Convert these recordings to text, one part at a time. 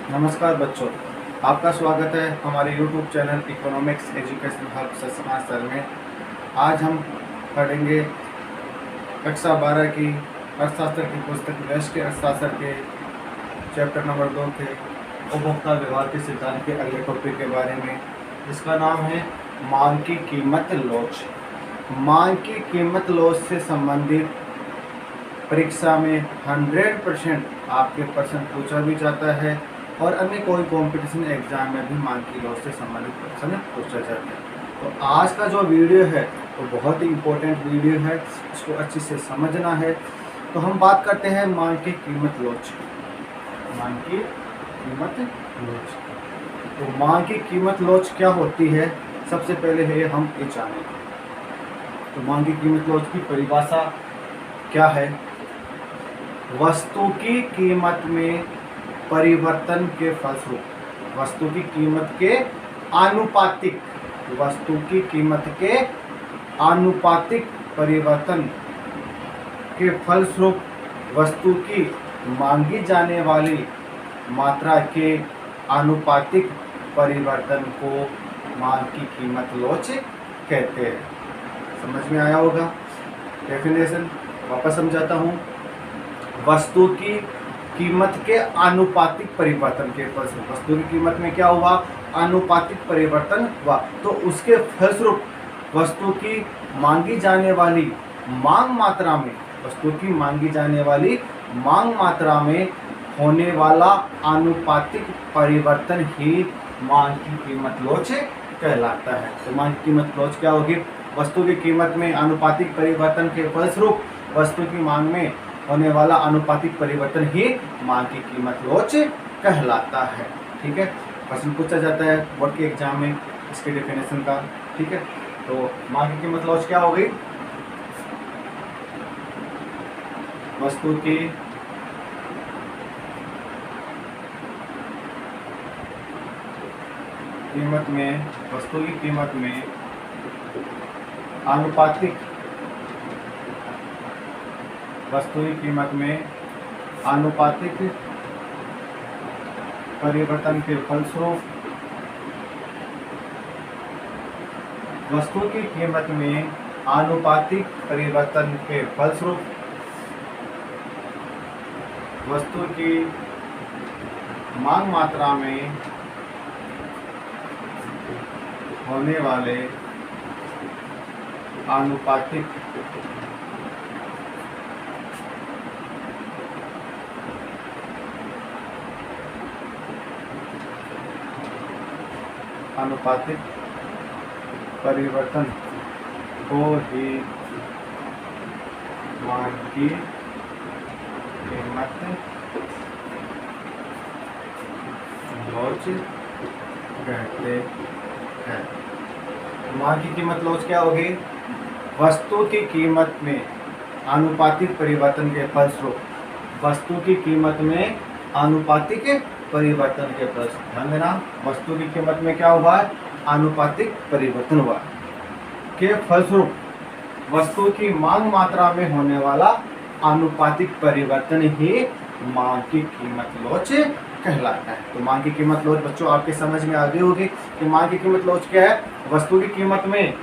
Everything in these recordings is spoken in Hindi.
नमस्कार बच्चों, आपका स्वागत है हमारे YouTube channel economics education hub sir में। आज हम पढ़ेंगे कक्षा 12 की अर्थशास्त्र की पुस्तक राष्ट्रीय अर्थशास्त्र के चैप्टर नंबर 2 के उपभोक्ता व्यवहार के सिद्धांत के अगले टॉपिक के बारे में, जिसका नाम है मांग की कीमत लोच। मांग की कीमत लोच से संबंधित परीक्षा में 100% आपके प्रश्न पूछा भी जाता है और अन्य कोई कंपटीशन एग्जाम में भी मांग की लोच से संबंधित प्रश्न पूछा जाता है। तो आज का जो वीडियो है वो बहुत ही इम्पोर्टेंट वीडियो है, इसको अच्छे से समझना है। तो हम बात करते हैं मांग की कीमत लोच। मांग की कीमत लोच, तो मांग की कीमत लोच क्या होती है, सबसे पहले है हम ये जानें। तो मांग की कीमत लोच की परिभाषा क्या है? वस्तु की कीमत में परिवर्तन के फलस्वरूप, वस्तु की कीमत के आनुपातिक, वस्तु की कीमत के आनुपातिक परिवर्तन के फलस्वरूप वस्तु की मांगी जाने वाली मात्रा के आनुपातिक परिवर्तन को मांग की कीमत लोच कहते हैं। समझ में आया होगा? डेफिनेशन वापस समझाता हूँ। वस्तु की कीमत के आनुपातिक परिवर्तन के फलस्वरूप, वस्तु की कीमत में क्या हुआ? आनुपातिक परिवर्तन हुआ, तो उसके फलस्वरूप वस्तु की मांगी जाने वाली मांग मात्रा में, वस्तु की मांगी जाने वाली मांग मात्रा में होने वाला आनुपातिक परिवर्तन ही मांग की कीमत लोच कहलाता है। तो मांग की कीमत लोच क्या होगी? वस्तु की कीमत में आनुपातिक परिवर्तन के फलस्वरूप वस्तु की मांग में होने वाला आनुपातिक परिवर्तन ही मांग की कीमत लोच कहलाता है। ठीक है, प्रश्न पूछा जाता है बोर्ड के एग्जाम में इसके डेफिनेशन का। ठीक है, तो मांग की कीमत लोच क्या हो गई? वस्तु की कीमत में, वस्तु की कीमत में आनुपातिक, वस्तु की कीमत में आनुपातिक परिवर्तन के फलस्वरूप, वस्तु की कीमत में आनुपातिक परिवर्तन के फलस्वरूप वस्तु की मांग मात्रा में होने वाले आनुपातिक परिवर्तन को ही मांग की कीमत लोच कहते हैं। मांग की कीमत लोच क्या होगी? वस्तु की कीमत में आनुपातिक परिवर्तन के फलस्वरूप, वस्तु की कीमत में आनुपातिक परिवर्तन के फलस्वरूप, ध्यान देना, वस्तु की कीमत में क्या हुआ? आनुपातिक परिवर्तन हुआ के फलस्वरूप वस्तु की मांग मात्रा में होने वाला आनुपातिक परिवर्तन ही मांग की कीमत लोच कहलाता है। तो मांग की कीमत लोच बच्चों आपके समझ में आ गई होगी कि मांग की कीमत लोच क्या है? वस्तु की कीमत में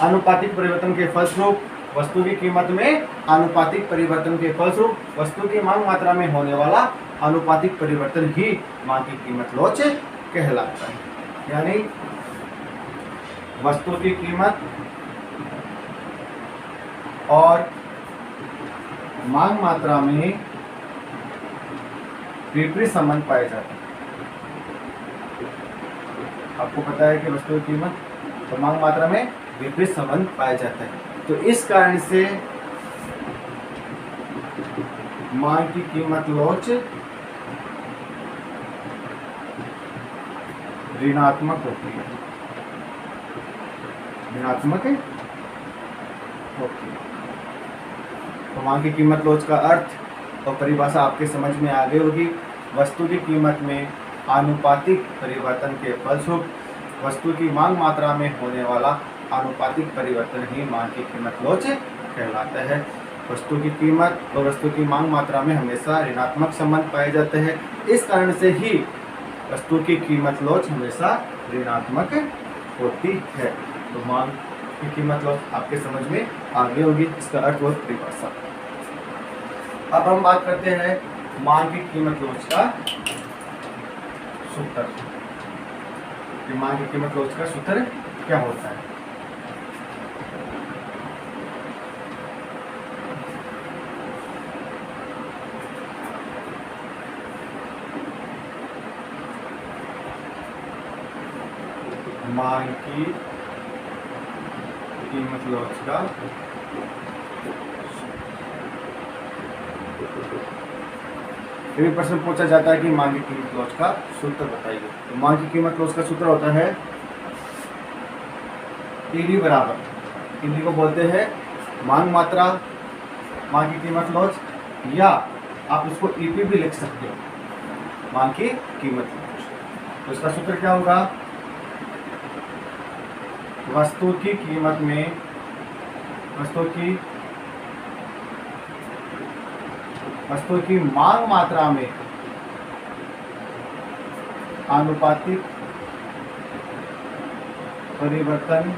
आनुपातिक परिवर्तन के फलस्वरूप, वस्तु की कीमत में आनुपातिक परिवर्तन के फलस्वरूप वस्तु की मांग मात्रा में होने वाला आनुपातिक परिवर्तन ही मांग की कीमत लोच कहलाता है। यानी वस्तु की कीमत और मांग मात्रा में विपरीत संबंध पाए जाते हैं। आपको पता है कि वस्तु की कीमत और मांग मात्रा में विपरीत संबंध पाया जाता है, तो इस कारण से मांग की कीमत लोच ऋणात्मक होती है, ऋणात्मक होती है। तो मांग की कीमत लोच का अर्थ और परिभाषा आपके समझ में आ गई होगी। वस्तु की कीमत में आनुपातिक परिवर्तन के फलस्वरूप वस्तु की मांग मात्रा में होने वाला आनुपातिक परिवर्तन ही मांग की कीमत लोच कहलाता है। वस्तु की कीमत और वस्तु की मांग मात्रा में हमेशा ऋणात्मक संबंध पाए जाते हैं। इस कारण से ही वस्तु की कीमत लॉज हमेशा ऋणात्मक होती है। तो मांग की कीमत लॉज आपके समझ में आ गई होगी, इसका अर्थ और परिभाषा। अब हम बात करते हैं मांग की कीमत लॉज का सूत्र। मांग की कीमत लॉज का सूत्र क्या होता है? मांग की कीमत लॉज का प्रश्न पूछा जाता है कि मांग की कीमत लॉज का सूत्र बताइए। तो मांग की कीमत लॉज का सूत्र होता है ईडी बराबर, ईडी को बोलते हैं मांग मात्रा, मांग की कीमत लॉज, या आप उसको ईपी भी लिख सकते हो, मांग की कीमत लॉज। तो इसका सूत्र क्या होगा? वस्तु की कीमत में वस्तु की मांग मात्रा में आनुपातिक परिवर्तन,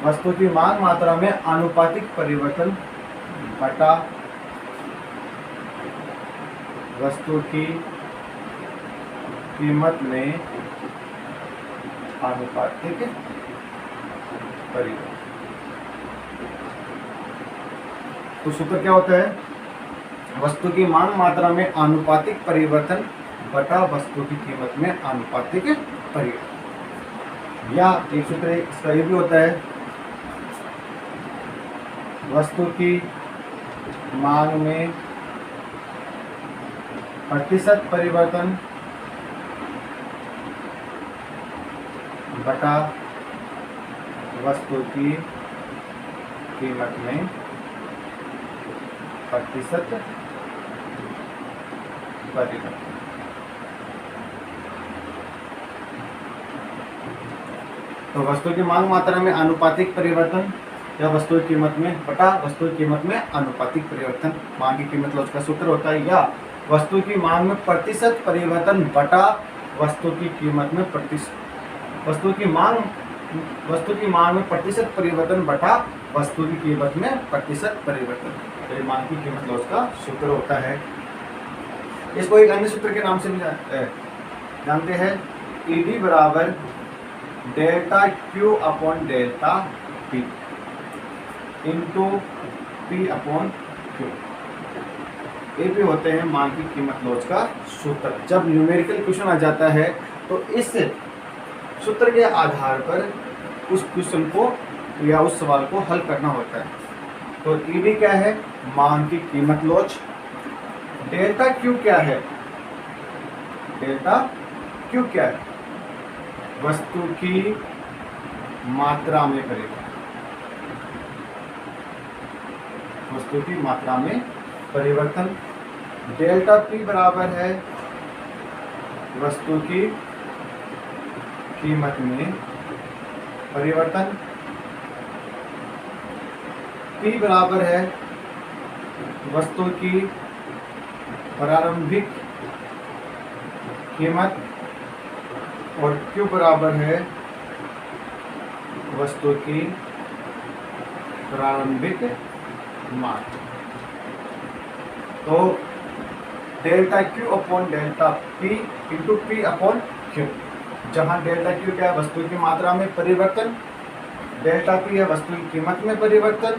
वस्तु की मांग मात्रा में आनुपातिक परिवर्तन बटा वस्तु की कीमत में आनुपातिक परिवर्तन। तो सूत्र क्या होता है? वस्तु की मांग मात्रा में आनुपातिक परिवर्तन बटा वस्तु की कीमत में आनुपातिक परिवर्तन। या एक सूत्र इसका ये भी होता है वस्तु की मांग में प्रतिशत परिवर्तन बटा वस्तु की कीमत में प्रतिशत परिवर्तन। तो वस्तु की मांग मात्रा में आनुपातिक परिवर्तन या वस्तु की कीमत में बटा वस्तु की कीमत में आनुपातिक परिवर्तन मांग की कीमत लॉज का सूत्र होता है। या वस्तु की मांग में प्रतिशत परिवर्तन बटा वस्तु की कीमत में वस्तु की मांग में प्रतिशत परिवर्तन बटा वस्तु की कीमत में प्रतिशत परिवर्तन। तो ये मांग की कीमत लॉज का सूत्र होता है। इसको एक अन्य सूत्र के नाम से भी जानते हैं, ईडी बराबर delta Q upon delta P into P upon Q. ये भी होते हैं मांग की कीमत लॉज का सूत्र। जब न्यूमेरिकल क्वेश्चन आ जाता है तो इस सूत्र के आधार पर उस क्वेश्चन को या उस सवाल को हल करना होता है। तो ईडी क्या है? मांग की कीमत लॉज। डेल्टा क्यू क्या है? डेल्टा क्यू क्या है? वस्तु की मात्रा में परिवर्तन, वस्तु की मात्रा में परिवर्तन। डेल्टा पी बराबर है वस्तु की कीमत में परिवर्तन। पी बराबर है वस्तु की प्रारंभिक कीमत और क्यू बराबर है वस्तु की प्रारंभिक मांग। तो delta Q upon delta P into P upon Q, जहां डेल्टा क्यू क्या है? वस्तु की मात्रा में परिवर्तन, डेल्टा पी है वस्तु की कीमत में परिवर्तन,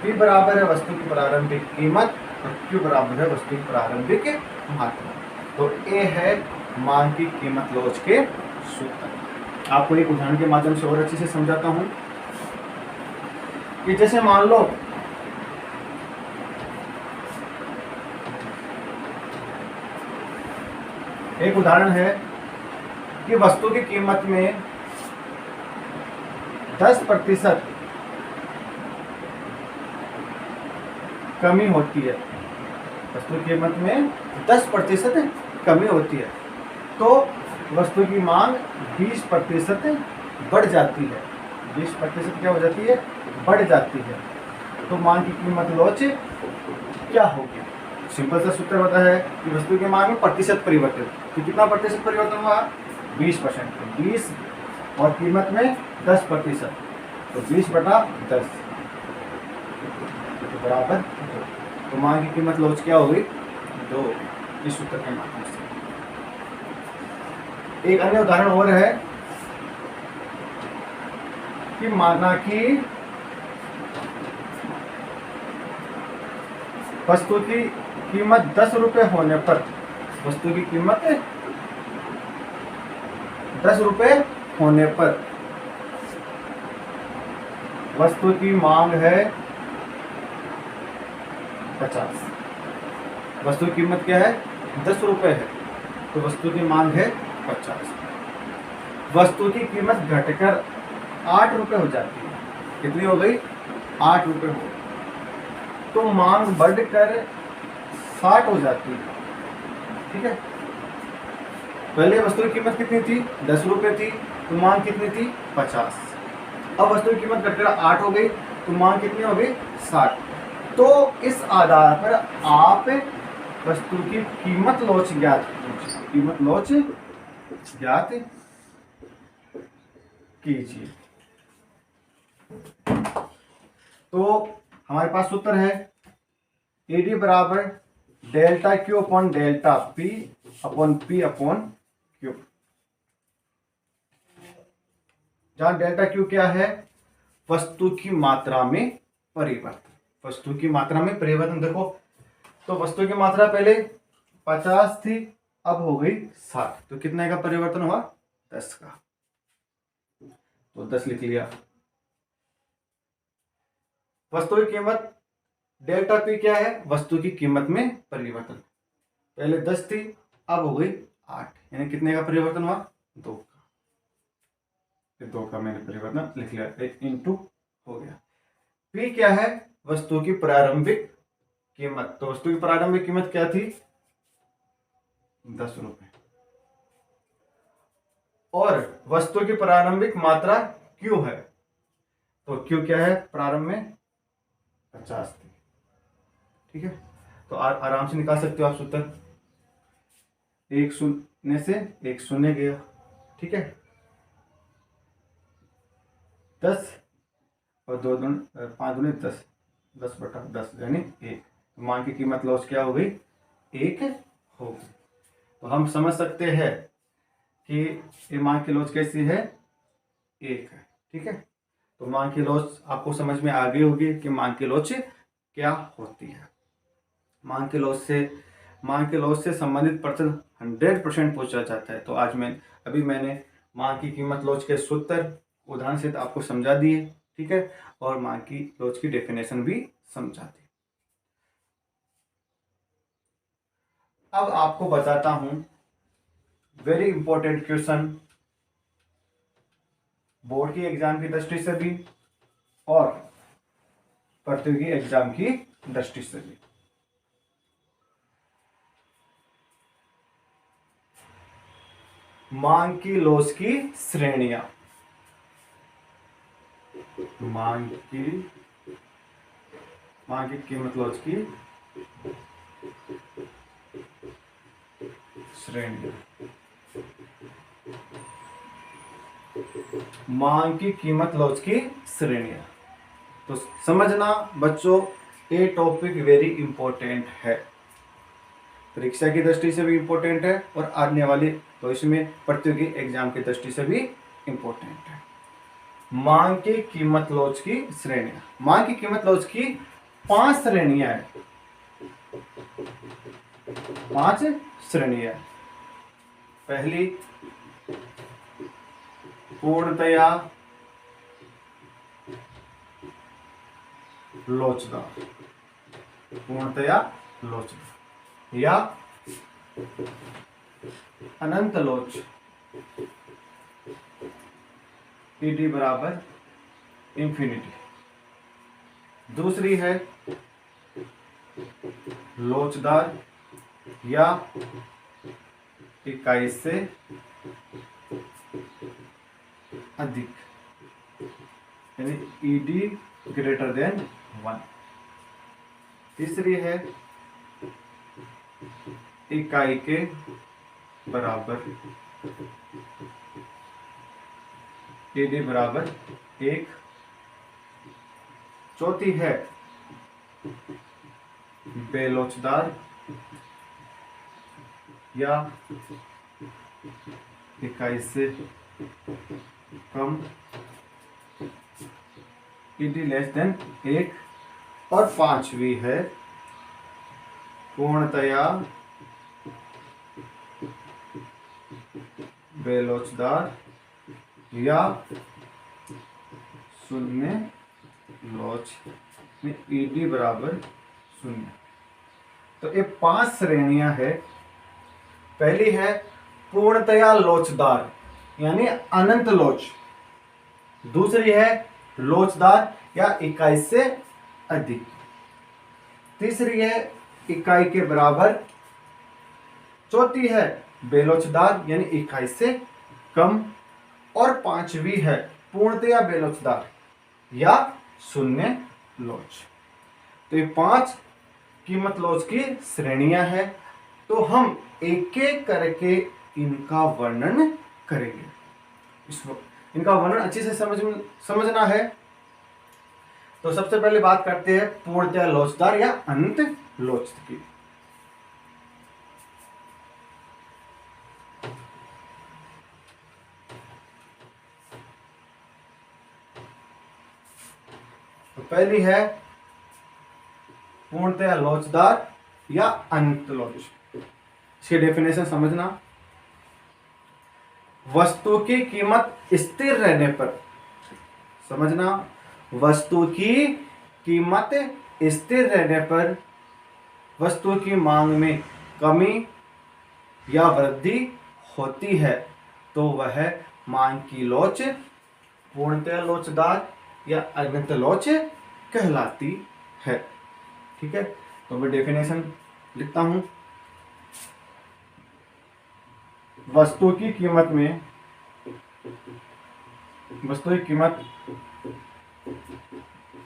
पी बराबर है वस्तु की प्रारंभिक कीमत और क्यू बराबर है वस्तु की प्रारंभिक मात्रा। तो ए है मांग की कीमत लॉज के सूत्र। आपको एक उदाहरण के माध्यम से और अच्छे से समझाता हूं कि जैसे मान लो एक उदाहरण है कि वस्तु की कीमत में 10% कमी होती है, वस्तु की कीमत में 10% कमी होती है, तो वस्तु की मांग 20% बढ़ जाती है। 20% क्या हो जाती है? बढ़ जाती है। तो मांग की कीमत लोच क्या होगी? सिंपल सा सूत्र होता है कि वस्तु की मांग में प्रतिशत परिवर्तन। तो कितना प्रतिशत परिवर्तन हुआ? 20%। तो 20 और कीमत में 10%, तो 20/10 तो बराबर 2। तो मांग की कीमत लोच क्या होगी? 2। इस सूत्र के माध्यम से एक अन्य उदाहरण और है कि माना कि वस्तु की कीमत 10 रुपए होने पर, वस्तु की कीमत 10 रुपए होने पर वस्तु की मांग है 50। वस्तु की कीमत क्या है? 10 रुपए है, तो वस्तु की मांग है 50। वस्तु की कीमत घटकर 8 रुपए हो जाती है। कितनी हो गई? 8 रुपए हो गई। तो मांग बढ़कर 60 हो जाती है। ठीक है, पहले वस्तु की कीमत कितनी थी? 10 रुपए थी, तो मांग कितनी थी? 50। अब वस्तु की कीमत घटकर 8 हो गई, तो मांग कितनी हो गई? 60। तो इस आधार पर आप वस्तु की कीमत लोच ज्ञात कीजिए। तो हमारे पास सूत्र है AD बराबर delta Q upon delta P upon P upon Q, जहां डेल्टा Q क्या है? वस्तु की मात्रा में परिवर्तन। वस्तु की मात्रा में परिवर्तन। देखो, तो वस्तु की मात्रा पहले 50 थी, अब हो गई 60, तो कितने का परिवर्तन हुआ? 10 का। तो 10 लिख लिया। वस्तु की कीमत डेल्टा P क्या है? वस्तु की कीमत में परिवर्तन। पहले 10 थी, अब हो गई 8, यानी कितने का परिवर्तन हुआ? 2 का। 2 का मैंने परिवर्तन लिख लिया, 1 इंटू हो गया। P क्या है? वस्तु की प्रारंभिक कीमत। तो वस्तु की प्रारंभिक कीमत क्या थी? 10 रुपए। और वस्तु की प्रारंभिक मात्रा Q है, तो Q क्या है? प्रारंभ में 50 थी। ठीक है, तो आराम से निकाल सकते हो आप सूत्र। 1 शून्य से 1 शून्य गया। ठीक है, 10 और 2 दूनी 5 दूनी 10, 10/10 यानी 1। तो मांग की कीमत लॉस क्या हो गई? 1 हो गई। तो हम समझ सकते हैं कि ये मांग की लॉस कैसी है? 1 है। ठीक है, तो मांग की लॉस आपको समझ में आ गई होगी कि मांग की लॉस क्या होती है। मांग के लॉस से संबंधित प्रश्न 100% पूछा जाता है। तो आज मैंने मांग की कीमत लॉस के सूत्र उदाहरण से आपको समझा दिए। ठीक है, और मांग की लॉस की डेफिनेशन भी समझा दी। अब आपको बताता हूं वेरी इंपॉर्टेंट क्वेश्चन, बोर्ड की एग्जाम की दृष्टि से भी और प्रतियोगी एग्जाम की दृष्टि से भी। मांग की लॉस की श्रेणियां। मांग की कीमत लॉस की श्रेणियां। मांग की कीमत लॉस की श्रेणियां। तो समझना बच्चों, ये टॉपिक वेरी इंपॉर्टेंट है, परीक्षा की दृष्टि से भी इंपॉर्टेंट है और आने वाले भविष्य में प्रतियोगी एग्जाम की दृष्टि से भी इंपॉर्टेंट है। मांग की कीमत लॉस की श्रेणियां। मांग की कीमत लॉस की 5 श्रेणियां हैं। 5 श्रेणियां। पहली, पूर्णतया लोचदार। पूर्णतया लोचदार या अनंत लोच। PD बराबर इंफिनिटी। दूसरी है लोचदार या 21 से अधिक, यानी ED ग्रेटर देन 1। तीसरी है इकाई के बराबर, ईडी बराबर 1। चौथी है बेलोचदार या इकाई से कम, ईडी लेस देन 1। और पांचवी है पूर्णतया बेलोचदार या शून्य लोच में ईडी बराबर 0। तो ये 5 श्रेणियां है। पहली है पूर्णतया लोचदार यानी अनंत लोच। दूसरी है लोचदार या इकाई से अधिक। तीसरी है इकाई के बराबर। चौथी है बेलोचदार यानी इकाई से कम। और पांचवी है पूर्णतया बेलोचदार या शून्य लोच। तो ये 5 कीमत लोच की श्रेणियां हैं। तो हम एक एक करके इनका वर्णन करेंगे। इनका वर्णन अच्छे से समझना है। तो सबसे पहले बात करते हैं पूर्णतया लोचदार या अनंत लोच की। तो पहली है पूर्णतया लोचदार या अनंत लोच। इसकी डेफिनेशन समझना। वस्तु की कीमत स्थिर रहने पर, समझना, वस्तु की कीमत स्थिर रहने पर वस्तु की मांग में कमी या वृद्धि होती है तो वह मांग की लोच पूर्णतया लोचदार या अनंत लोच कहलाती है। ठीक है, तो मैं डेफिनेशन लिखता हूं। वस्तु की कीमत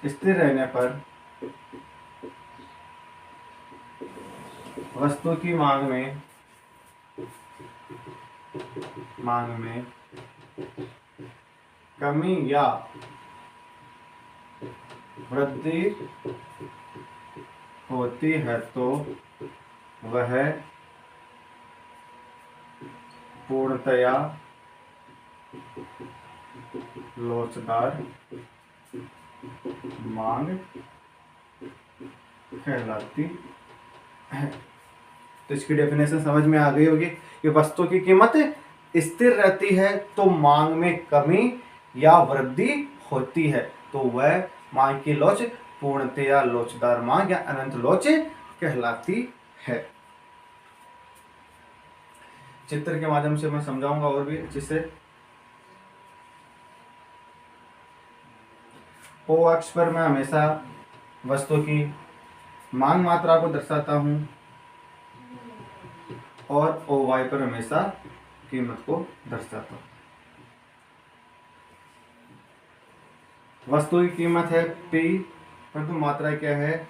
स्थिर रहने पर वस्तु की मांग में कमी या वृद्धि होती है तो वह पूर्णतया लोचदार मांग कहलाती है। तो इसकी डेफिनेशन समझ में आ गई होगी कि वस्तु की कीमत स्थिर रहती है तो मांग में कमी या वृद्धि होती है तो वह मांग की लोच पूर्णतया लोचदार मांग या अनंत लोच कहलाती है। चित्र के माध्यम से मैं समझाऊंगा और भी अच्छे से। ओ अक्ष पर मैं हमेशा वस्तु की मांग मात्रा को दर्शाता हूं और ओ वाई पर हमेशा कीमत को दर्शाता हूं। वस्तु की कीमत है P, परंतु मात्रा क्या है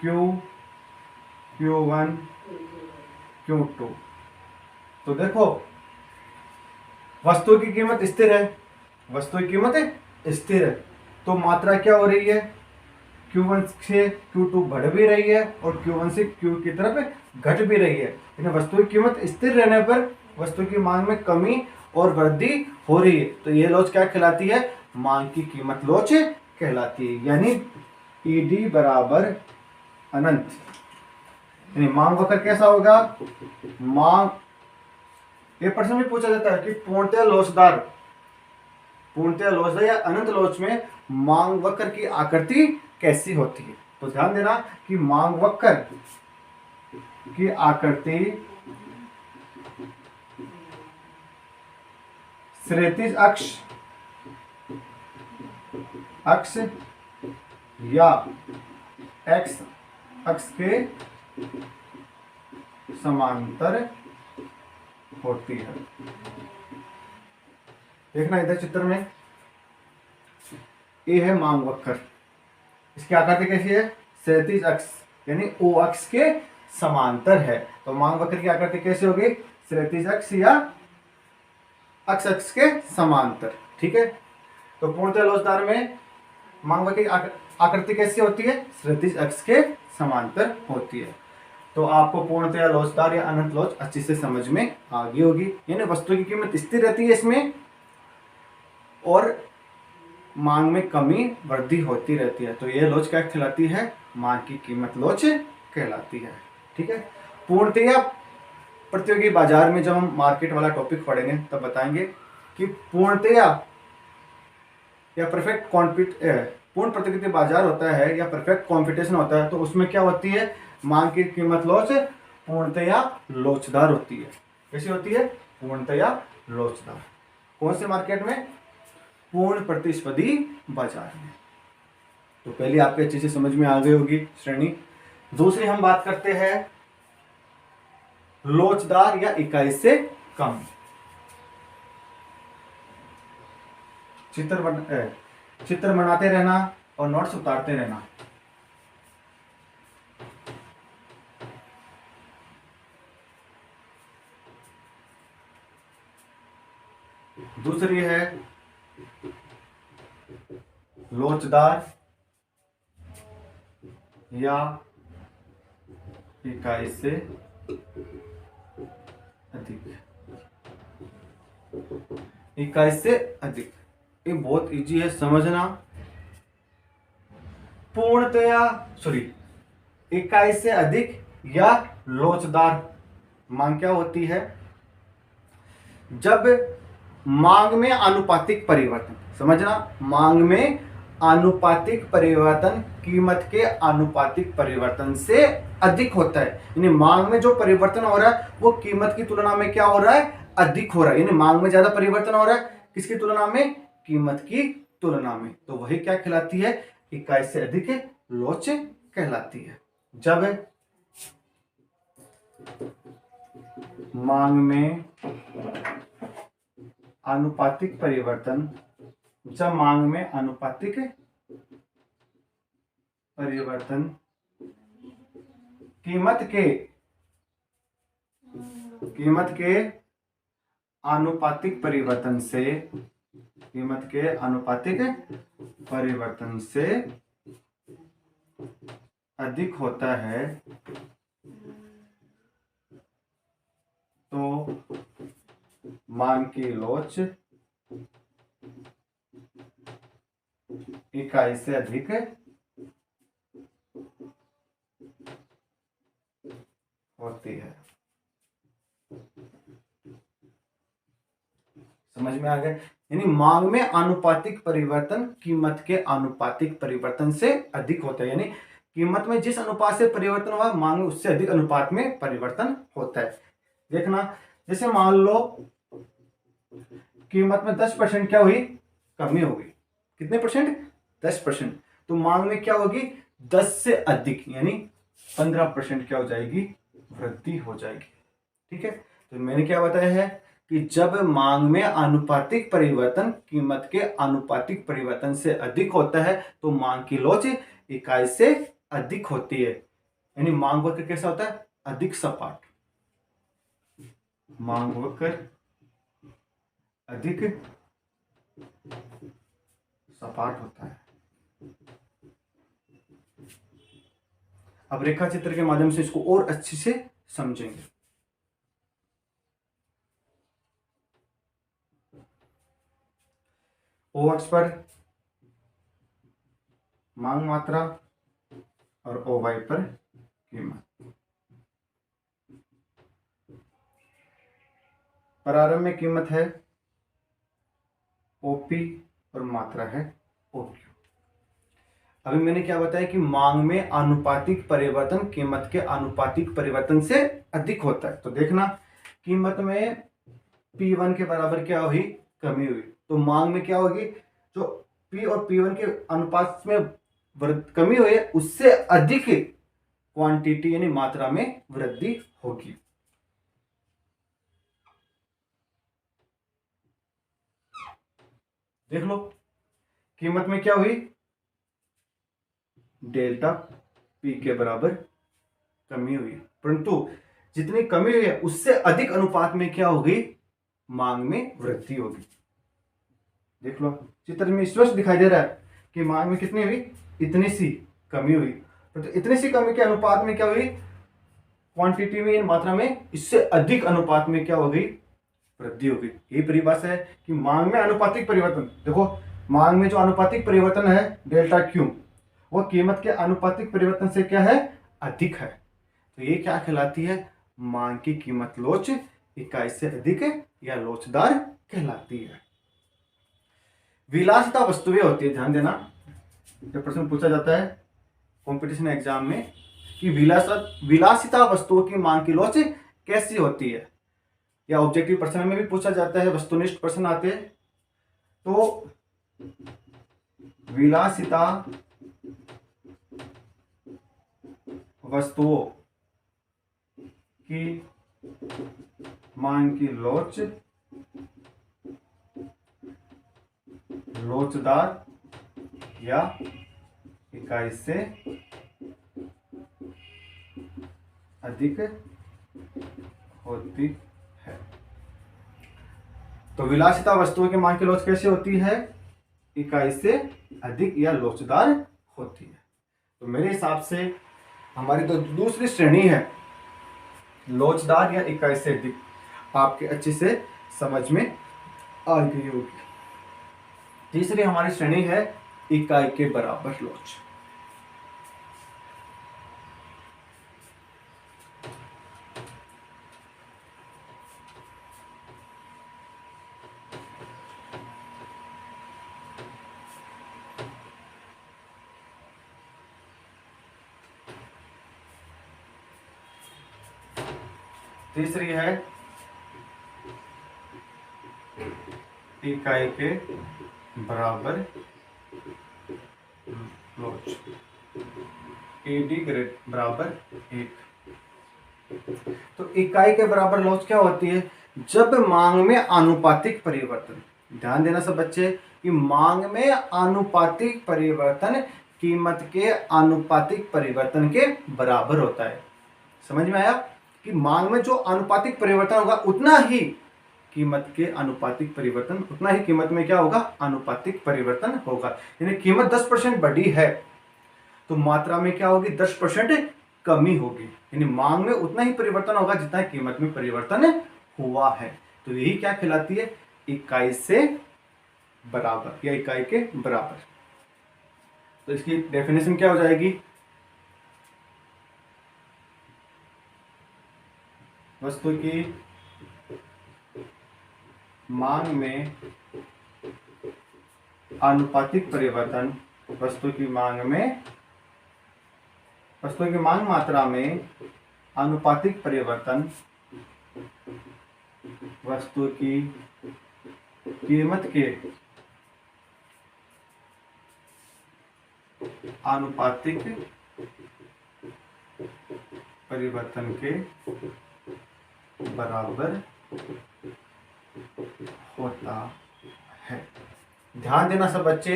Q, Q1, Q2। तो देखो वस्तु की कीमत स्थिर है, वस्तु की कीमत स्थिर है तो मात्रा क्या हो रही है, Q1 से Q2 बढ़ भी रही है और Q1 से Q की तरफ घट भी रही है। लेकिन वस्तु की कीमत स्थिर रहने पर वस्तु की मांग में कमी और वृद्धि हो रही है तो ये लोच क्या कहलाती है, मांग की कीमत लोच कहलाती है। यानी ईडी बराबर अनंत, यानी मांग वक्र कैसा होगा, मांग, ये प्रश्न भी पूछा जाता है कि पूर्णतया लोचदार या अनंत लोच में मांग वक्र की आकृति कैसी होती है। तो ध्यान देना कि मांग वक्र की आकृति क्षैतिज अक्ष या एक्स अक्ष के समांतर होती है। देखना इधर चित्र में, ये है मांग वक्र, इसकी आकृति कैसी है, क्षैतिज अक्ष यानी ओ अक्ष के समांतर है। तो मांग वक्र की आकृति कैसे होगी? क्षैतिज अक्ष या अक्ष के समांतर। ठीक है, तो पूर्णतः लोचदार में मांग वक्र की आकृति कैसी होती है? क्षैतिज अक्ष के समांतर होती है। तो आपको पूर्णतः लोचदार या अनंत लोच अच्छी से समझ में आ गई होगी। यानी वस्तु की कीमत स्थिर रहती है इसमें और मांग में कमी वृद्धि होती रहती है। तो यह लोच क्या कहलाती है? मांग की कीमत लोच कहलाती है। ठीक है, पूर्णतया प्रतियोगी बाजार में जब हम मार्केट वाला टॉपिक पढ़ेंगे तब बताएंगे कि पूर्णतया या परफेक्ट पूर्ण प्रतियोगिता बाजार होता है या परफेक्ट कंपटीशन होता है तो उसमें क्या होती है? मांग की कीमत लोच पूर्णतया लोचदार होती है। कैसी होती है? पूर्णतया लोचदार। कौन से मार्केट में? पूर्ण प्रतिस्पर्धी बाजार में। तो पहले आपके अच्छे से समझ में आ गई होगी श्रेणी। दूसरी हम बात करते हैं लोचदार या इकाई से कम। चित्र बनाते रहना और नोट्स उतारते रहना। दूसरी है लोचदार या इकाई से अधिक। इकाई से अधिक ये बहुत इजी है समझना। पूर्णतया इकाई से अधिक या लोचदार मांग क्या होती है? जब मांग में आनुपातिक परिवर्तन, समझना, मांग में आनुपातिक परिवर्तन कीमत के आनुपातिक परिवर्तन से अधिक होता है। यानी मांग में जो परिवर्तन हो रहा है वो कीमत की तुलना में क्या हो रहा है? अधिक हो रहा है। यानी मांग में ज्यादा परिवर्तन हो रहा है, किसकी तुलना में? कीमत की तुलना में। तो वही क्या कहलाती है? इकाई से अधिक लोच कहलाती है। जब मांग में आनुपातिक परिवर्तन कीमत के आनुपातिक परिवर्तन से अधिक होता है तो मांग की लोच इकाई से अधिक होती है। समझ में आ गया? यानी मांग में आनुपातिक परिवर्तन कीमत के आनुपातिक परिवर्तन से अधिक होता है। यानी कीमत में जिस अनुपात से परिवर्तन हुआ मांग में उससे अधिक अनुपात में परिवर्तन होता है। देखना, जैसे मान लो कीमत में 10% क्या हुई? कमी होगी। कितने परसेंट? 10%। तो मांग में क्या होगी? 10 से अधिक यानी 15% क्या हो जाएगी? वृद्धि हो जाएगी। ठीक है, तो मैंने क्या बताया है कि जब मांग में आनुपातिक परिवर्तन कीमत के आनुपातिक परिवर्तन से अधिक होता है तो मांग की लोच इकाई से अधिक होती है। यानी मांग वक्र कैसा होता है? अधिक सपाट। मांग वक्र अधिक सपाट होता है। अब रेखा चित्र के माध्यम से इसको और अच्छे से समझेंगे। ओ अक्ष पर मांग मात्रा और ओ वाई पर कीमत। प्रारंभ में कीमत है ओपी और मात्रा है ओक्यू। अभी मैंने क्या बताया कि मांग में आनुपातिक परिवर्तन कीमत के आनुपातिक परिवर्तन से अधिक होता है। तो देखना, कीमत में P1 के बराबर क्या हुई? कमी हुई। तो मांग में क्या होगी? जो P और P1 के अनुपात में कमी हुई है उससे अधिक क्वांटिटी यानी मात्रा में वृद्धि होगी। देख लो, कीमत में क्या हुई? डेल्टा पी के बराबर कमी हुई, परंतु जितनी कमी हुई है उससे अधिक अनुपात में क्या होगी, मांग में वृद्धि होगी। देख लो चित्र में स्पष्ट दिखाई दे रहा है कि मांग में कितनी हुई, इतनी सी कमी हुई, तो इतनी सी कमी के अनुपात में क्या हुई, क्वांटिटी में, मात्रा में, इससे अधिक अनुपात में क्या होगी, वृद्धि होगी। यही परिभाषा है कि मांग में अनुपातिक परिवर्तन। देखो मांग में जो अनुपातिक परिवर्तन है डेल्टा क्यू, वो कीमत के अनुपातिक परिवर्तन से क्या है, अधिक है। तो ये क्या कहलाती है, मांग की कीमत लोच इकाई से अधिक या लोचदार कहलाती है। विलासिता वस्तुएं होती है, ध्यान देना, जब प्रश्न पूछा जाता है कंपटीशन एग्जाम में कि विलासिता वस्तुओं की मांग की लोच कैसी होती है, या ऑब्जेक्टिव प्रश्न में भी पूछा जाता है, वस्तुनिष्ठ प्रश्न आते हैं। तो विलासिता वस्तुओं की मांग की लोच लोचदार या इकाई से अधिक होती है। तो विलासिता वस्तुओं की मांग की लोच कैसे होती है, इकाई से अधिक या लोचदार होती है। तो मेरे हिसाब से हमारी तो दूसरी श्रेणी है लोचदार या इकाई से अधिक, आपके अच्छे से समझ में आ गई होगी। तीसरी हमारी श्रेणी है इकाई के बराबर लोच। तीसरी है इकाई के बराबर लोच, एडी ग्रेड बराबर 1। तो इकाई के बराबर लोच क्या होती है, जब मांग में आनुपातिक परिवर्तन, ध्यान देना सब बच्चे कि मांग में आनुपातिक परिवर्तन कीमत के आनुपातिक परिवर्तन के बराबर होता है। समझ में आया कि मांग में जो आनुपातिक परिवर्तन होगा उतना ही कीमत के आनुपातिक परिवर्तन, उतना ही कीमत में क्या होगा, आनुपातिक परिवर्तन होगा। यानी कीमत 10% बढ़ी है तो मात्रा में क्या होगी, 10% कमी होगी। यानी मांग में उतना ही परिवर्तन होगा जितना कीमत में परिवर्तन हुआ है। तो यही क्या कहलाती है, इकाई से बराबर या इकाई के बराबर। तो इसकी डेफिनेशन क्या हो जाएगी, वस्तु की मांग में आनुपातिक परिवर्तन, वस्तु की मांग मात्रा में आनुपातिक परिवर्तन वस्तु की कीमत के आनुपातिक परिवर्तन के बराबर होता है। ध्यान देना सब बच्चे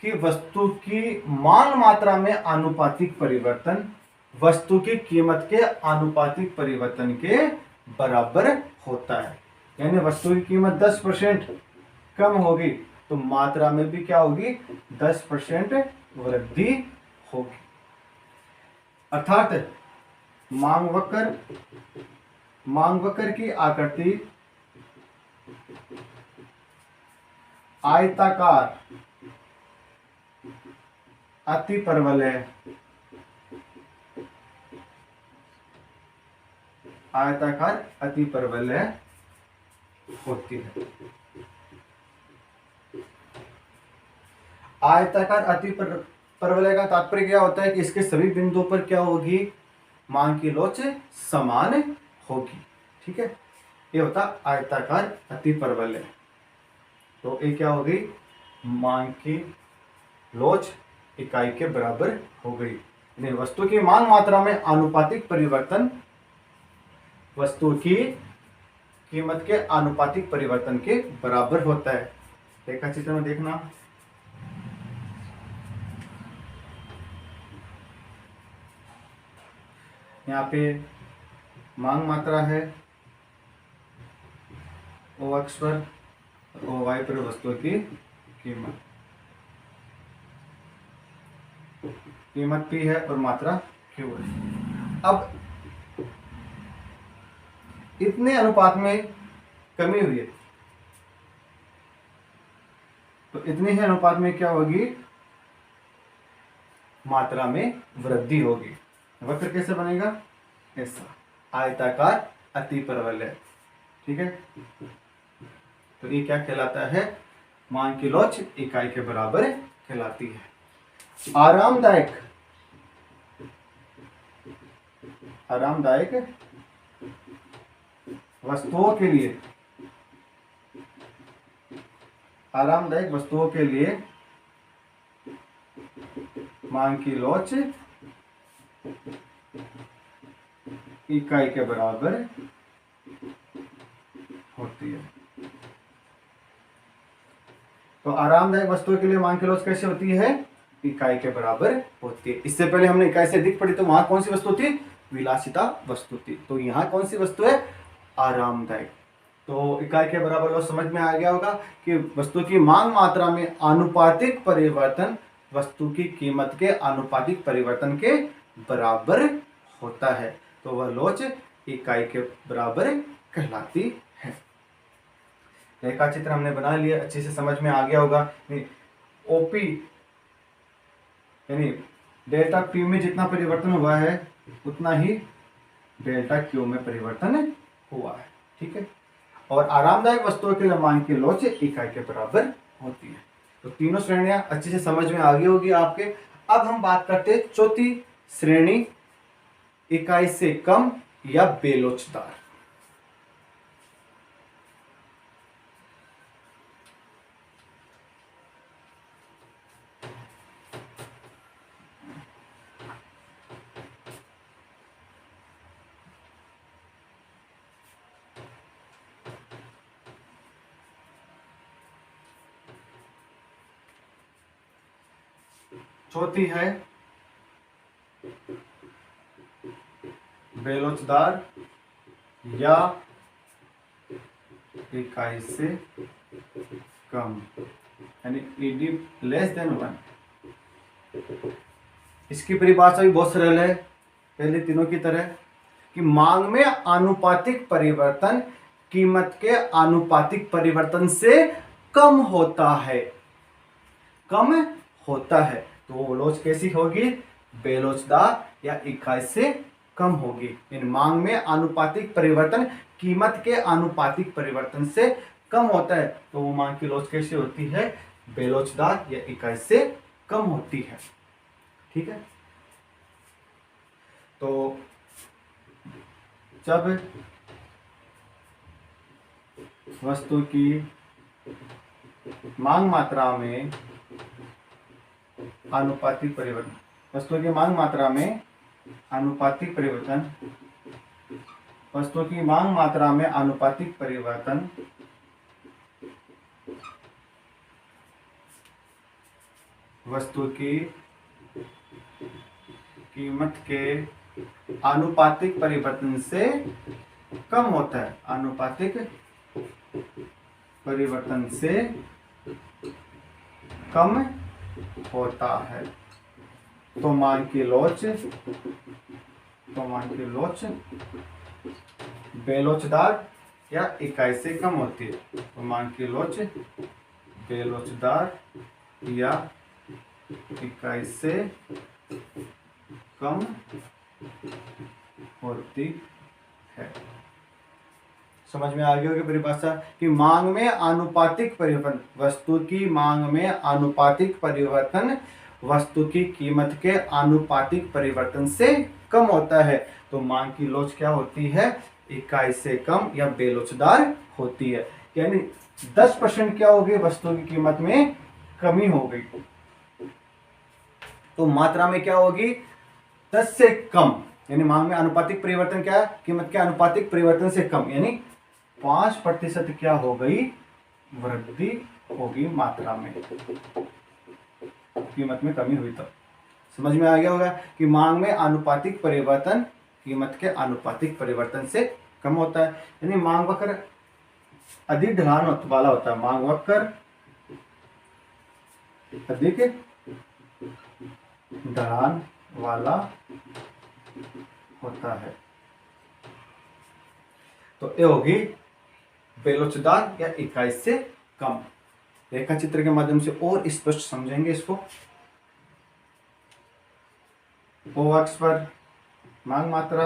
कि वस्तु की मांग मात्रा में आनुपातिक परिवर्तन वस्तु की कीमत के आनुपातिक परिवर्तन के बराबर होता है। यानी वस्तु की कीमत 10% कम होगी तो मात्रा में भी क्या होगी, 10% वृद्धि होगी। अर्थात मांग वक्र की आकृति आयताकार अतिपरवलय होती है। आयताकार अतिपरवलय का तात्पर्य क्या होता है कि इसके सभी बिंदुओं पर क्या होगी, मांग की लोच समान होगी। ठीक है, ये होता आयताकार अतिपरवलय। तो ये क्या हो गई, मांग की लोच इकाई के बराबर हो गई। यानी वस्तु की मांग मात्रा में आनुपातिक परिवर्तन वस्तु की कीमत के आनुपातिक परिवर्तन के बराबर होता है। रेखा चित्र में देखना, यहाँ पे मांग मात्रा है ओ अक्ष पर, ओ वाई पर वस्तु की कीमत, कीमत P है और मात्रा Q है। अब इतने अनुपात में कमी हुई है, तो इतने ही अनुपात में क्या होगी, मात्रा में वृद्धि होगी। वक्र कैसे बनेगा, ऐसा आयताकार अतिपरवलय, ठीक है। तो ये क्या कहलाता है, मांग की लोच इकाई के बराबर कहलाती है। आरामदायक वस्तुओं के लिए, आरामदायक वस्तुओं के लिए मांग की लोच इकाई के बराबर होती है। तो आरामदायक वस्तुओं के लिए मांग की लोच कैसे होती है, इकाई के बराबर होती है। इससे पहले हमने इकाई से अधिक पढ़ी, तो वहां कौन सी वस्तु थी, विलासिता वस्तु थी। तो यहाँ कौन सी वस्तु है, आरामदायक। तो इकाई के बराबर लोच समझ में आ गया होगा कि वस्तु की मांग मात्रा में आनुपातिक परिवर्तन वस्तु की कीमत के आनुपातिक परिवर्तन के बराबर होता है। तो वह लोच इकाई के बराबर कहलाती है। रेखा चित्र हमने बना लिया, अच्छे से समझ में आ गया होगा। ओपी यानी डेल्टा पी में जितना परिवर्तन हुआ है उतना ही डेल्टा क्यू में परिवर्तन हुआ है, ठीक है। और आरामदायक वस्तुओं के लिए मांग की लोच इकाई के बराबर होती है। तो तीनों श्रेणियां अच्छे से समझ में आ गई होगी आपके। अब हम बात करते हैं चौथी श्रेणी, इकाई से कम या बेलोचदार। चौथी है बेलोचदार या इकाई से कम, यानी ईडी लेस देन 1। इसकी परिभाषा भी बहुत सरल है, पहले तीनों की तरह, कि मांग में आनुपातिक परिवर्तन कीमत के आनुपातिक परिवर्तन से कम होता है, कम होता है। तो वो लोच कैसी होगी, बेलोचदार या इकाई से कम होगी। इन मांग में आनुपातिक परिवर्तन कीमत के आनुपातिक परिवर्तन से कम होता है, तो वो मांग की लोच कैसी होती है, बेलोचदार या इकाई से कम होती है, ठीक है। तो जब वस्तु की मांग मात्रा में आनुपातिक परिवर्तन, वस्तु की मांग मात्रा में आनुपातिक परिवर्तन, वस्तु की मांग मात्रा में आनुपातिक परिवर्तन वस्तु की कीमत के आनुपातिक परिवर्तन से कम होता है, आनुपातिक परिवर्तन से कम होता है, तो मांग की लोच बेलोचदार या इकाई से कम होती है। तो मांग की लोच बेलोचदार या इकाई से कम होती है। समझ में आ गई होगी परिभाषा, कि मांग में आनुपातिक परिवर्तन, वस्तु की मांग में आनुपातिक परिवर्तन वस्तु की कीमत के आनुपातिक परिवर्तन से कम होता है, तो मांग की लोच क्या होती है, इकाई से कम या बेलोचदार होती है। यानी 10% क्या हो गई, वस्तु की कीमत में कमी हो गई, तो मात्रा में क्या होगी, 10 से कम, यानी मांग में आनुपातिक परिवर्तन क्या है, कीमत के आनुपातिक परिवर्तन से कम, यानी 5% क्या हो गई, वृद्धि होगी मात्रा में, कीमत में कमी हुई। तब समझ में आ गया होगा कि मांग में आनुपातिक परिवर्तन कीमत के आनुपातिक परिवर्तन से कम होता है। यानी मांग वक्र अधिक ढलान वाला होता है, मांग वक्र अधिक ढलान वाला होता है। तो ये होगी बेलोचदार या इकाई से कम। रेखा चित्र के माध्यम से और स्पष्ट समझेंगे इसको। ओ अक्ष पर मांग मात्रा,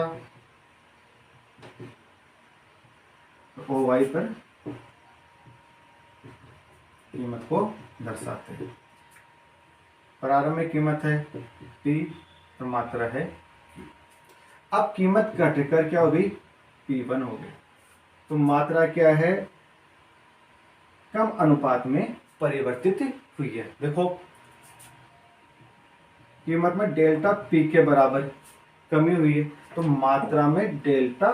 ओ वाई पर कीमत को दर्शाते हैं। प्रारंभिक कीमत है P और मात्रा है Q। अब कीमत घटकर क्या हो गई, P1 हो गई। तो मात्रा क्या है, कम अनुपात में परिवर्तित हुई है। देखो कीमत में डेल्टा P के बराबर कमी हुई है, तो मात्रा में डेल्टा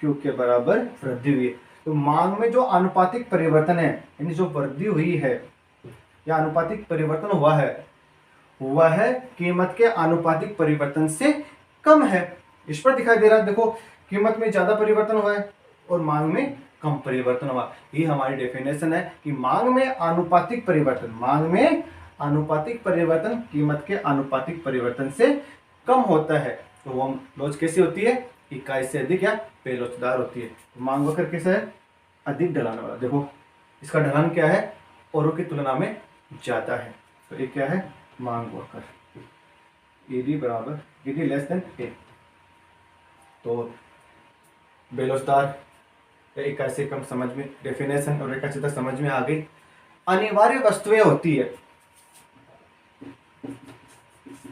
Q के बराबर वृद्धि हुई है। तो मांग में जो आनुपातिक परिवर्तन है, यानी जो वृद्धि हुई है या आनुपातिक परिवर्तन हुआ है, वह कीमत के आनुपातिक परिवर्तन से कम है। इस पर दिखाई दे रहा है, देखो कीमत में ज्यादा परिवर्तन हुआ है और मांग में कम परिवर्तन हुआ। ये हमारी डेफिनेशन है कि मांग में आनुपातिक परिवर्तन, मांग में आनुपातिक परिवर्तन कीमत के आनुपातिक परिवर्तन से कम होता है। तो वो लोच कैसी होती है, इकाई से अधिक या बेलोचदार होती है। तो मांग वक्र कैसा है, अधिक ढलान वाला। देखो इसका ढलान क्या है, औरों की तुलना में ज्यादा है। तो ये क्या है, मांग वक्र। ईडी बराबर ईडी लेस देन ए। तो बेलोचदार इकाई से कम समझ में, डेफिनेशन और रेखा चित्र समझ में आ गई। अनिवार्य वस्तुएं होती है,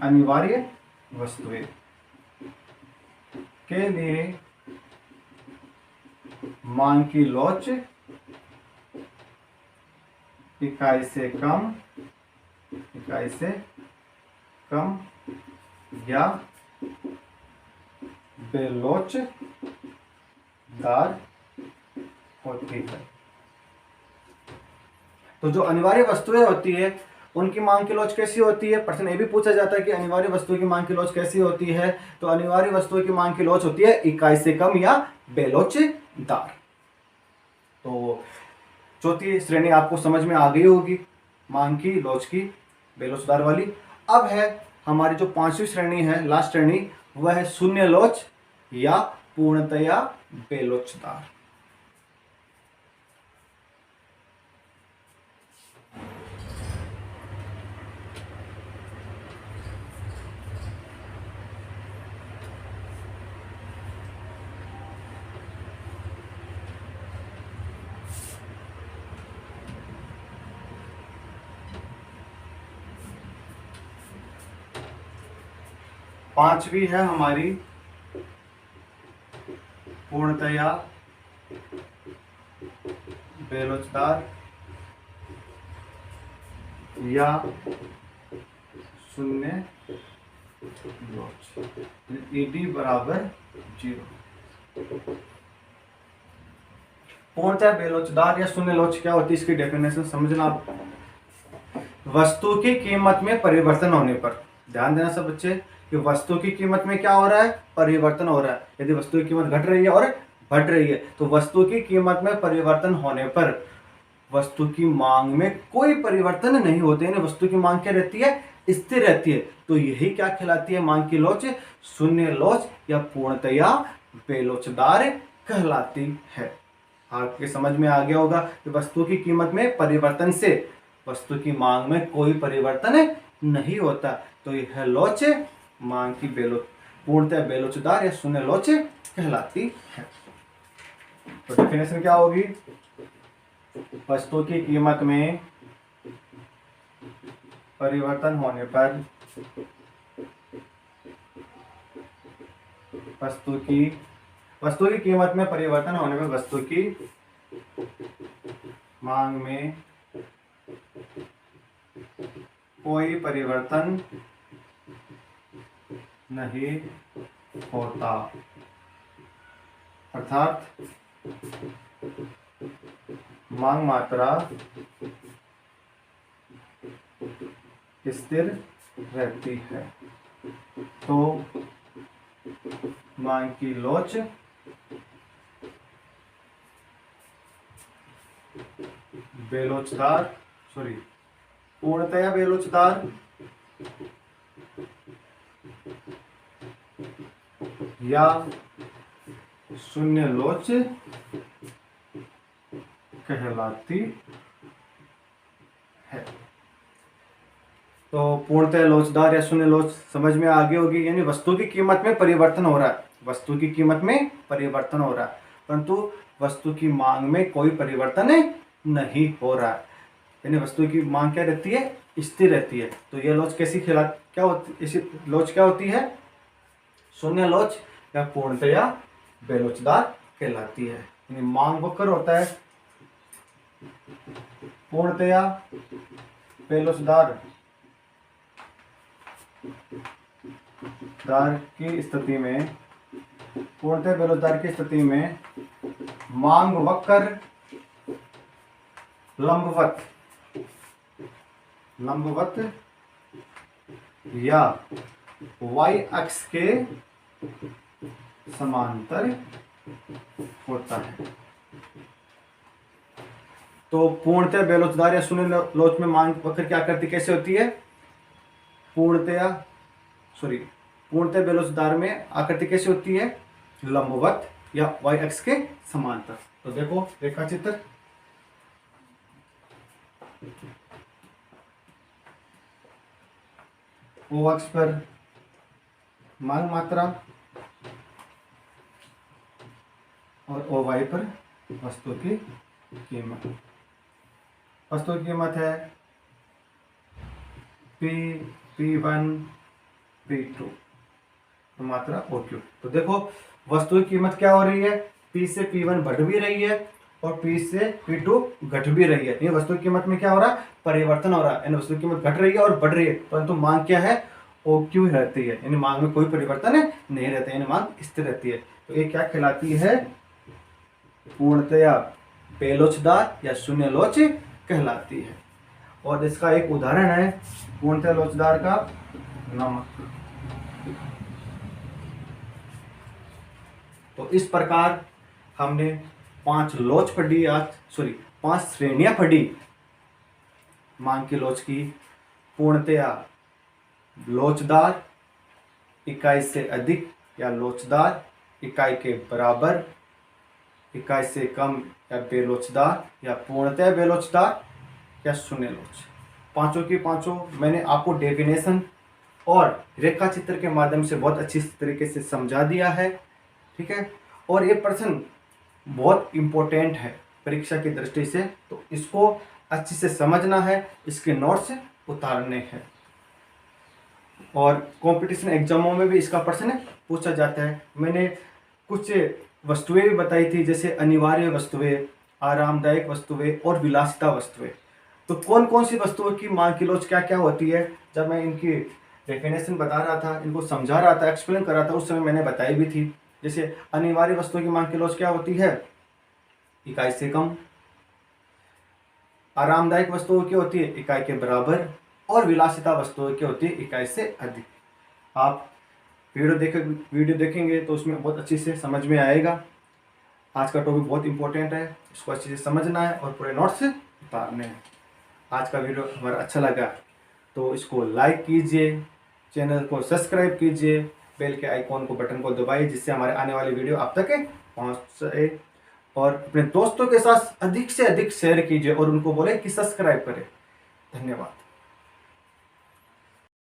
अनिवार्य वस्तुएं के लिए मांग की लोच इकाई से कम या बेलोचदार होती है। तो जो अनिवार्य वस्तुएं होती है उनकी मांग की लोच कैसी होती है। प्रश्न ये भी पूछा जाता है कि अनिवार्य वस्तुओं की मांग की लोच कैसी होती है। तो अनिवार्य वस्तुओं की मांग की लोच होती है इकाई से कम या बेलोचदार। तो चौथी श्रेणी आपको समझ में आ गई होगी, मांग की लोच की बेलोचदार वाली। अब है हमारी जो पांचवी श्रेणी है, लास्ट श्रेणी, वह है शून्य लोच या पूर्णतया बेलोचदार। पांचवी है हमारी पूर्णतया बेलोचदार या शून्य लोच, ईडी बराबर 0। पूर्णतया बेलोचदार या शून्य लोच क्या होती है, इसकी डेफिनेशन समझना आप। वस्तु की कीमत में परिवर्तन होने पर, ध्यान देना सब बच्चे, कि वस्तु की कीमत में क्या हो रहा है, परिवर्तन हो रहा है। यदि वस्तु की कीमत घट रही है और बढ़ रही है, तो वस्तु की कीमत में परिवर्तन होने पर वस्तु की मांग में कोई परिवर्तन नहीं होते, यानी वस्तु की मांग क्या रहती है, स्थिर रहती है। तो यही क्या कहलाती है, मांग की लोच, शून्य लोच या पूर्णतया बेलोचदार कहलाती है। आपके समझ में आ गया होगा कि वस्तु की कीमत में परिवर्तन से वस्तु की मांग में कोई परिवर्तन नहीं होता। तो यह लोच मांग की पूर्णतः बेलोचदार या शून्य लोच कहलाती है। तो डेफिनेशन क्या होगी, वस्तु की कीमत में परिवर्तन होने पर वस्तु की कीमत में परिवर्तन होने पर वस्तु की मांग में कोई परिवर्तन नहीं होता, अर्थात मांग मात्रा स्थिर रहती है। तो मांग की लोच बेलोचदार पूर्णतया बेलोचदार या शून्य लोच कहलाती है। तो पूर्णतः लोचदार या शून्य लोच समझ में आगे होगी, यानी वस्तु की कीमत में परिवर्तन हो रहा है, वस्तु की कीमत में परिवर्तन हो रहा है, परंतु वस्तु की मांग में कोई परिवर्तन नहीं हो रहा है, यानी वस्तु की मांग क्या रहती है, स्थिर रहती है। तो यह लोच कैसी क्या होती, इसी लोच क्या होती है, शून्य लोच या पूर्णतया बेलोचदार कहलाती है। यानी मांग वक्र होता है, पूर्णतया बेलोचदार की स्थिति में, पूर्णतः बेरोजगार की स्थिति में मांग वक्र लंबवत या y अक्ष के समांतर होता है। तो पूर्णतः बेरोजगार या शून्य लोच में मांग वक्र क्या करती, कैसे होती है, पूर्णतः बेलोचदार में आकृति कैसी होती है, लंबवत या y अक्ष के समांतर। तो देखो रेखा चित्र, O अक्ष पर मांग मात्रा और OY पर वस्तु की कीमत। वस्तु की कीमत है P1 P2 मात्रा OQ। तो देखो वस्तु की कीमत क्या हो रही है, P से P1 बढ़ भी रही है और P से P2 घट भी रही है। ये वस्तु की कीमत में क्या हो रहा है, परिवर्तन हो रहा है, यानी वस्तु की कीमत घट रही है और बढ़ रही है, परंतु मांग क्या है, OQ रहती है, यानी मांग में कोई परिवर्तन नहीं रहता, यानी मांग स्थिर रहती है। तो ये क्या कहलाती है, पूर्णतया बेलोचदार या शून्य लोच कहलाती है। और इसका एक उदाहरण है पूर्णतः लोचदार का नमक। तो इस प्रकार हमने 5 लोच पढ़ी, 5 श्रेणियां पढ़ी मांग की लोच की। पूर्णतया लोचदार, इकाई से अधिक या लोचदार, इकाई के बराबर, इकाई से कम या बेलोचदार, या पूर्णतः बेलोचदार या शून्य लोच। पांचों की पांचों मैंने आपको डेफिनेशन और रेखा चित्र के माध्यम से बहुत अच्छी तरीके से समझा दिया है, ठीक है। और ये प्रश्न बहुत इम्पोर्टेंट है परीक्षा की दृष्टि से, तो इसको अच्छे से समझना है, इसके नोट्स उतारने हैं। और कंपटीशन एग्जामों में भी इसका प्रश्न पूछा जाता है। मैंने कुछ वस्तुएं भी बताई थी, जैसे अनिवार्य वस्तुएं, आरामदायक वस्तुएं और विलासिता वस्तुएं। तो कौन कौन सी वस्तुओं की मांग की लोच क्या क्या होती है, जब मैं इनकी डेफिनेशन बता रहा था, इनको समझा रहा था, एक्सप्लेन कर रहा था, उस समय मैंने बताई भी थी। जैसे अनिवार्य वस्तुओं की मांग की लोच क्या होती है, इकाई से कम। आरामदायक वस्तुओं की होती है इकाई के बराबर, और विलासिता वस्तुओं की होती है इकाई से अधिक। आप वीडियो देखेंगे तो उसमें बहुत अच्छी से समझ में आएगा। आज का टॉपिक बहुत इंपॉर्टेंट है, इसको अच्छे से समझना है और पूरे नोट्स उतारने हैं। आज का वीडियो हमारा अच्छा लगा तो इसको लाइक कीजिए, चैनल को सब्सक्राइब कीजिए, बेल के आइकॉन को बटन को दबाइए, जिससे हमारे आने वाली वीडियो आप तक पहुंच जाए। और अपने दोस्तों के साथ अधिक से अधिक शेयर कीजिए और उनको बोले कि सब्सक्राइब करें। धन्यवाद।